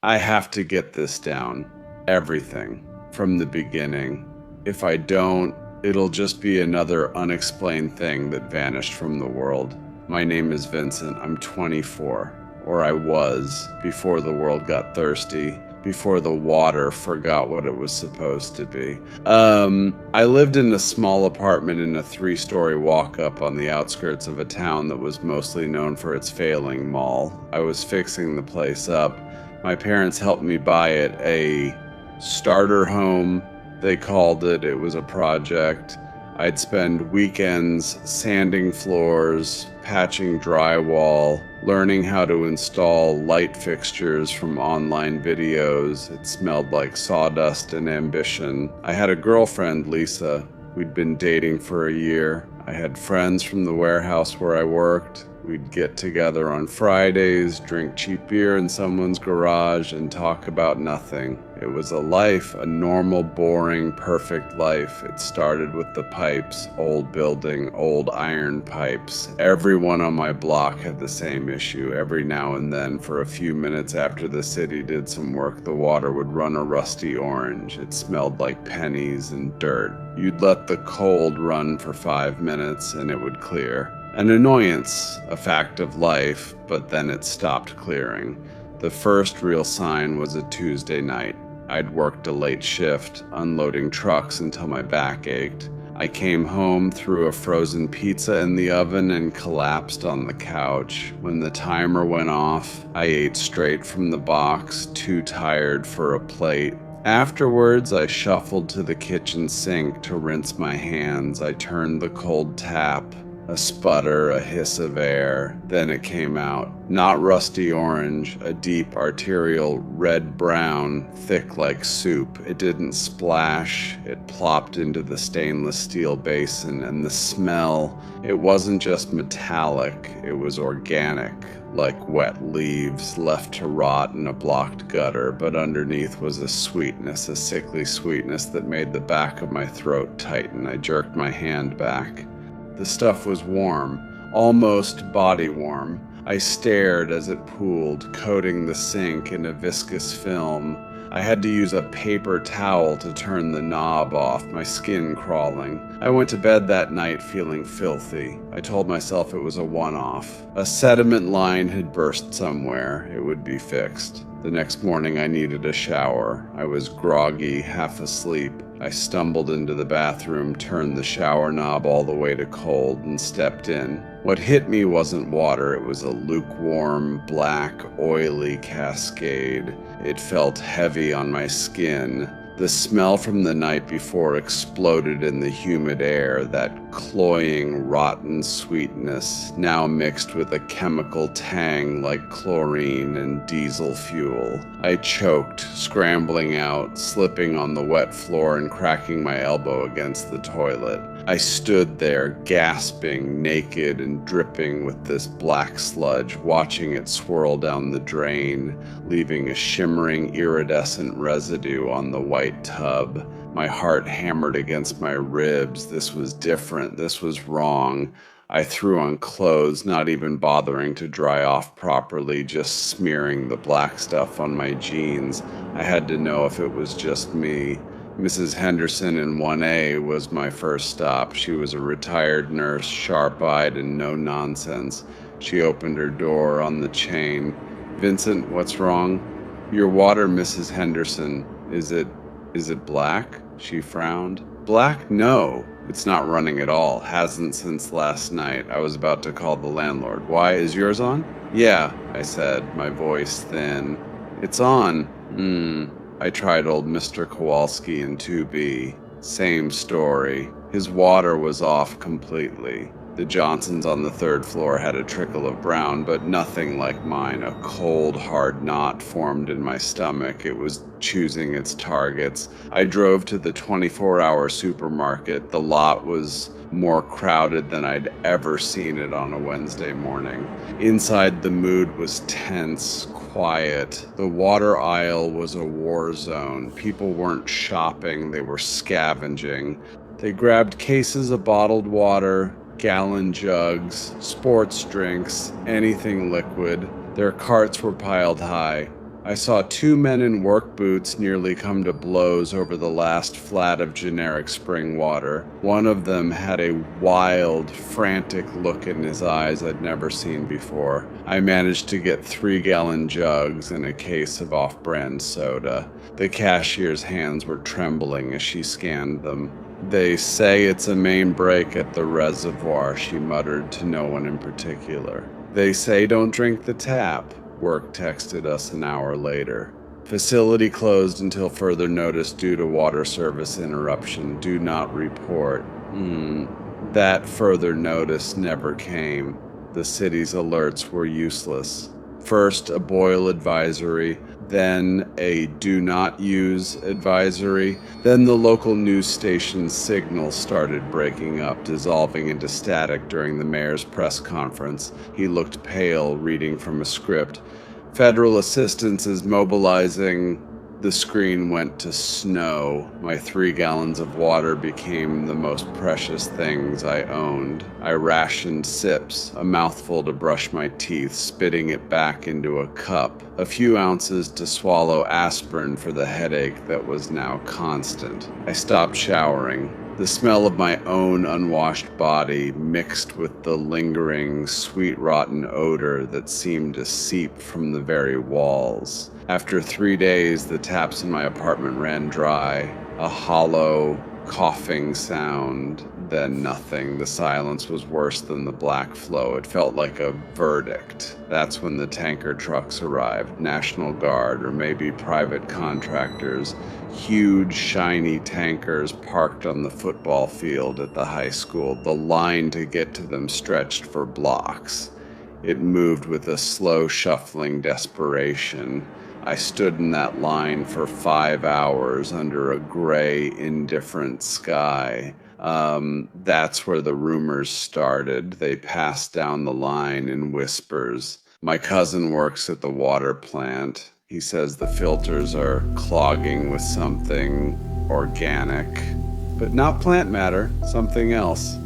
I have to get this down. Everything. From the beginning. If I don't, it'll just be another unexplained thing that vanished from the world. My name is Vincent. I'm 24. Or I was, before the world got thirsty, before the water forgot what it was supposed to be. I lived in a small apartment in a 3-story walk-up on the outskirts of a town that was mostly known for its failing mall. I was fixing the place up. My parents helped me buy it, a starter home, they called it. It was a project. I'd spend weekends sanding floors, patching drywall, learning how to install light fixtures from online videos. It smelled like sawdust and ambition. I had a girlfriend, Lisa. We'd been dating for a year. I had friends from the warehouse where I worked. We'd get together on Fridays, drink cheap beer in someone's garage, and talk about nothing. It was a life, a normal, boring, perfect life. It started with the pipes, old building, old iron pipes. Everyone on my block had the same issue. Every now and then, for a few minutes after the city did some work, the water would run a rusty orange. It smelled like pennies and dirt. You'd let the cold run for 5 minutes and it would clear. An annoyance, a fact of life, but then it stopped clearing. The first real sign was a Tuesday night. I'd worked a late shift, unloading trucks until my back ached. I came home, threw a frozen pizza in the oven, and collapsed on the couch. When the timer went off, I ate straight from the box, too tired for a plate. Afterwards, I shuffled to the kitchen sink to rinse my hands. I turned the cold tap. A sputter, a hiss of air, then it came out. Not rusty orange, a deep arterial red-brown, thick like soup. It didn't splash, it plopped into the stainless steel basin, and the smell, it wasn't just metallic, it was organic, like wet leaves left to rot in a blocked gutter, but underneath was a sweetness, a sickly sweetness that made the back of my throat tighten. I jerked my hand back. The stuff was warm, almost body warm. I stared as it pooled, coating the sink in a viscous film. I had to use a paper towel to turn the knob off, my skin crawling. I went to bed that night feeling filthy. I told myself it was a one-off. A sediment line had burst somewhere. It would be fixed. The next morning I needed a shower. I was groggy, half asleep. I stumbled into the bathroom, turned the shower knob all the way to cold, and stepped in. What hit me wasn't water, it was a lukewarm, black, oily cascade. It felt heavy on my skin. The smell from the night before exploded in the humid air, that cloying, rotten sweetness, now mixed with a chemical tang like chlorine and diesel fuel. I choked, scrambling out, slipping on the wet floor and cracking my elbow against the toilet. I stood there, gasping, naked and dripping with this black sludge, watching it swirl down the drain, leaving a shimmering, iridescent residue on the white tub. My heart hammered against my ribs. This was different. This was wrong. I threw on clothes, not even bothering to dry off properly, just smearing the black stuff on my jeans. I had to know if it was just me. Mrs. Henderson in 1A was my first stop. She was a retired nurse, sharp-eyed and no nonsense. She opened her door on the chain. "Vincent, what's wrong?" "Your water, Mrs. Henderson. Is it black?" She frowned. "Black? No. It's not running at all. Hasn't since last night." I was about to call the landlord. "Why, is yours on?" "Yeah," I said, my voice thin. "It's on." I tried old Mr. Kowalski in 2B. Same story. His water was off completely. The Johnsons on the 3rd floor had a trickle of brown, but nothing like mine. A cold, hard knot formed in my stomach. It was choosing its targets. I drove to the 24-hour supermarket. The lot was more crowded than I'd ever seen it on a Wednesday morning. Inside, the mood was tense, quiet. The water aisle was a war zone. People weren't shopping, they were scavenging. They grabbed cases of bottled water, gallon jugs, sports drinks, anything liquid. Their carts were piled high. I saw two men in work boots nearly come to blows over the last flat of generic spring water. One of them had a wild, frantic look in his eyes I'd never seen before. I managed to get 3-gallon jugs and a case of off-brand soda. The cashier's hands were trembling as she scanned them. "They say it's a main break at the reservoir," she muttered to no one in particular. "They say don't drink the tap." Work texted us an hour later. "Facility closed until further notice due to water service interruption. Do not report." That further notice never came. The city's alerts were useless. First a boil advisory, then a do not use advisory, then the local news station's signal started breaking up, dissolving into static during the mayor's press conference. He looked pale, reading from a script. "Federal assistance is mobilizing." The screen went to snow. My 3 gallons of water became the most precious things I owned. I rationed sips, a mouthful to brush my teeth, spitting it back into a cup, a few ounces to swallow aspirin for the headache that was now constant. I stopped showering. The smell of my own unwashed body mixed with the lingering, sweet rotten odor that seemed to seep from the very walls. After 3 days, the taps in my apartment ran dry. A hollow, coughing sound, then nothing. The silence was worse than the black flow. It felt like a verdict. That's when the tanker trucks arrived, National Guard or maybe private contractors. Huge, shiny tankers parked on the football field at the high school. The line to get to them stretched for blocks. It moved with a slow, shuffling desperation. I stood in that line for 5 hours under a gray, indifferent sky. That's where the rumors started. They passed down the line in whispers. My cousin works at the water plant. He says the filters are clogging with something organic, but not plant matter, something else.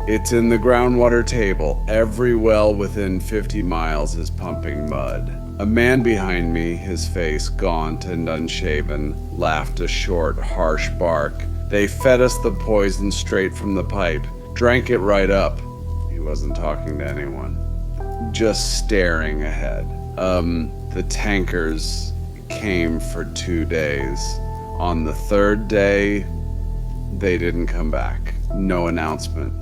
It's in the groundwater table. Every well within 50 miles is pumping mud. A man behind me, his face gaunt and unshaven, laughed a short, harsh bark. "They fed us the poison straight from the pipe. Drank it right up." He wasn't talking to anyone. Just staring ahead. The tankers came for 2 days. On the 3rd day, they didn't come back. No announcement.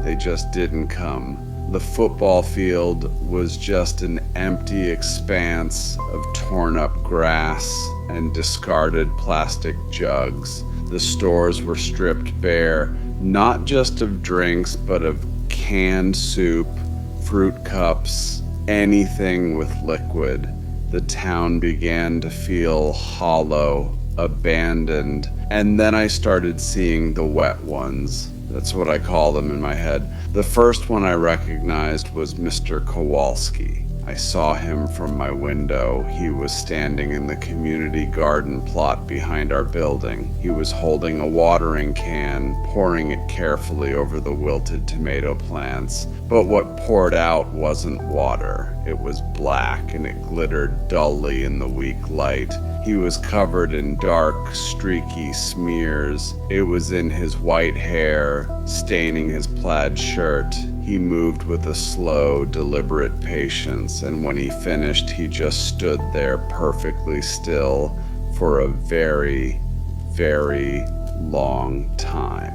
They just didn't come. The football field was just an empty expanse of torn up grass and discarded plastic jugs. The stores were stripped bare, not just of drinks, but of canned soup, fruit cups, anything with liquid. The town began to feel hollow, abandoned, and then I started seeing the wet ones. That's what I call them in my head. The first one I recognized was Mr. Kowalski. I saw him from my window. He was standing in the community garden plot behind our building. He was holding a watering can, pouring it carefully over the wilted tomato plants. But what poured out wasn't water. It was black, and it glittered dully in the weak light. He was covered in dark, streaky smears. It was in his white hair, staining his plaid shirt. He moved with a slow, deliberate patience, and when he finished, he just stood there perfectly still for a very, very long time.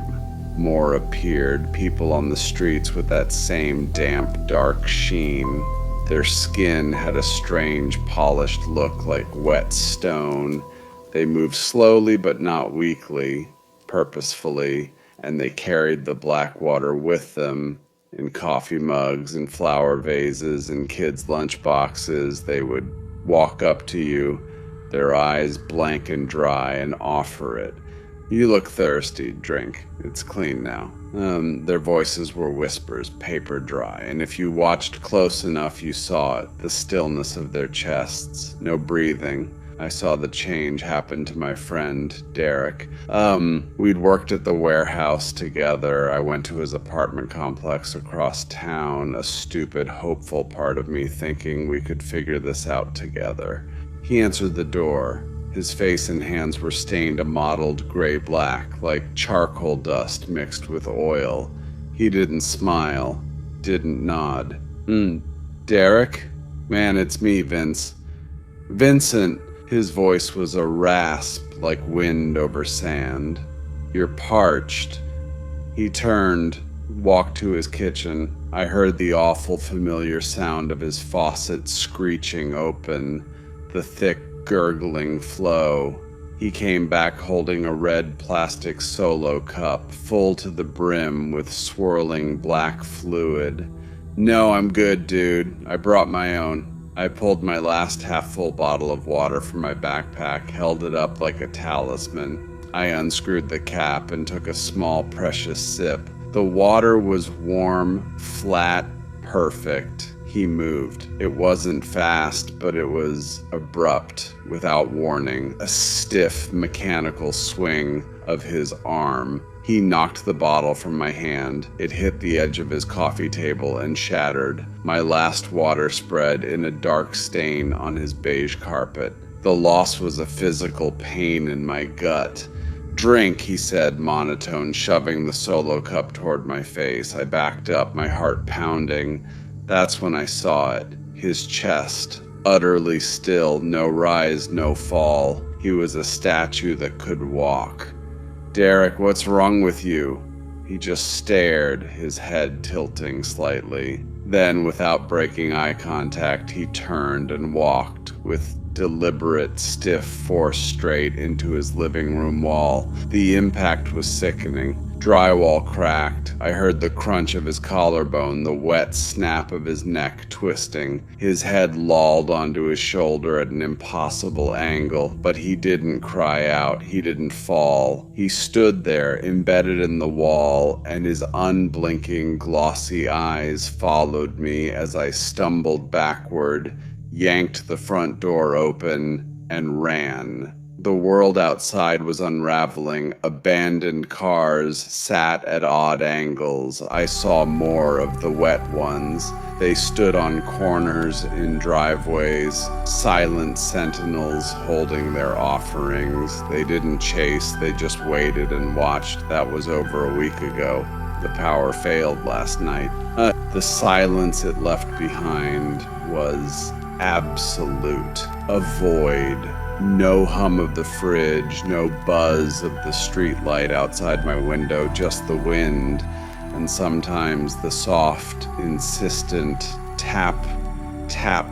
More appeared, people on the streets with that same damp, dark sheen. Their skin had a strange, polished look like wet stone. They moved slowly but not weakly, purposefully, and they carried the black water with them in coffee mugs and flower vases and kids' lunch boxes. They would walk up to you, their eyes blank and dry, and offer it. "You look thirsty, drink. It's clean now." Their voices were whispers, paper dry, and if you watched close enough, you saw it, the stillness of their chests, no breathing. I saw the change happen to my friend, Derek. We'd worked at the warehouse together. I went to his apartment complex across town, a stupid, hopeful part of me thinking we could figure this out together. He answered the door. His face and hands were stained a mottled gray-black, like charcoal dust mixed with oil. He didn't smile, didn't nod. Derek? Man, it's me, Vince. Vincent! His voice was a rasp like wind over sand. You're parched. He turned, walked to his kitchen. I heard the awful familiar sound of his faucet screeching open, the thick gurgling flow. He came back holding a red plastic Solo cup, full to the brim with swirling black fluid. No, I'm good, dude. I brought my own. I pulled my last half-full bottle of water from my backpack, held it up like a talisman. I unscrewed the cap and took a small, precious sip. The water was warm, flat, perfect. He moved. It wasn't fast, but it was abrupt, without warning. A stiff, mechanical swing of his arm. He knocked the bottle from my hand. It hit the edge of his coffee table and shattered. My last water spread in a dark stain on his beige carpet. The loss was a physical pain in my gut. Drink, he said, monotone, shoving the Solo cup toward my face. I backed up, my heart pounding. That's when I saw it. His chest, utterly still, no rise, no fall. He was a statue that could walk. Derek, what's wrong with you? He just stared, his head tilting slightly. Then, without breaking eye contact, he turned and walked with deliberate, stiff force straight into his living room wall. The impact was sickening. Drywall cracked. I heard the crunch of his collarbone, the wet snap of his neck twisting. His head lolled onto his shoulder at an impossible angle, but he didn't cry out. He didn't fall. He stood there, embedded in the wall, and his unblinking, glossy eyes followed me as I stumbled backward, yanked the front door open, and ran. The world outside was unraveling. Abandoned cars sat at odd angles. I saw more of the wet ones. They stood on corners in driveways, silent sentinels holding their offerings. They didn't chase, they just waited and watched. That was over a week ago. The power failed last night. The silence it left behind was absolute. A void. No hum of the fridge, no buzz of the streetlight outside my window, just the wind, and sometimes the soft, insistent tap, tap,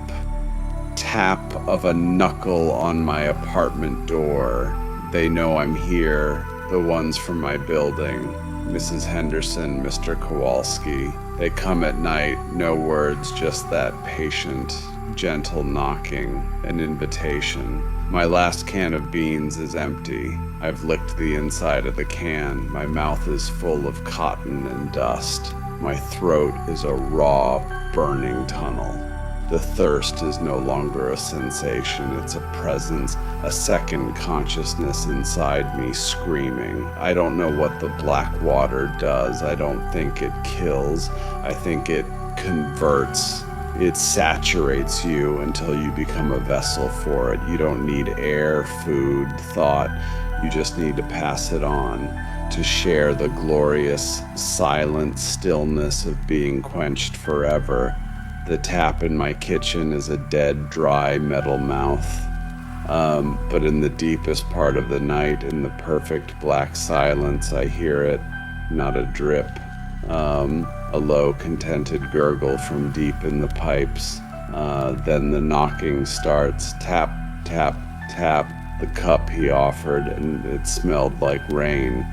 tap of a knuckle on my apartment door. They know I'm here, the ones from my building. Mrs. Henderson, Mr. Kowalski. They come at night, no words, just that patient, gentle knocking, an invitation. My last can of beans is empty. I've licked the inside of the can. My mouth is full of cotton and dust. My throat is a raw, burning tunnel. The thirst is no longer a sensation. It's a presence, a second consciousness inside me screaming. I don't know what the black water does. I don't think it kills. I think it converts. It saturates you until you become a vessel for it. You don't need air, food, thought. You just need to pass it on, to share the glorious, silent stillness of being quenched forever. The tap in my kitchen is a dead, dry metal mouth. But in the deepest part of the night, in the perfect black silence, I hear it, not a drip. A low, contented gurgle from deep in the pipes. Then the knocking starts. Tap, tap, tap. The cup he offered, and it smelled like rain.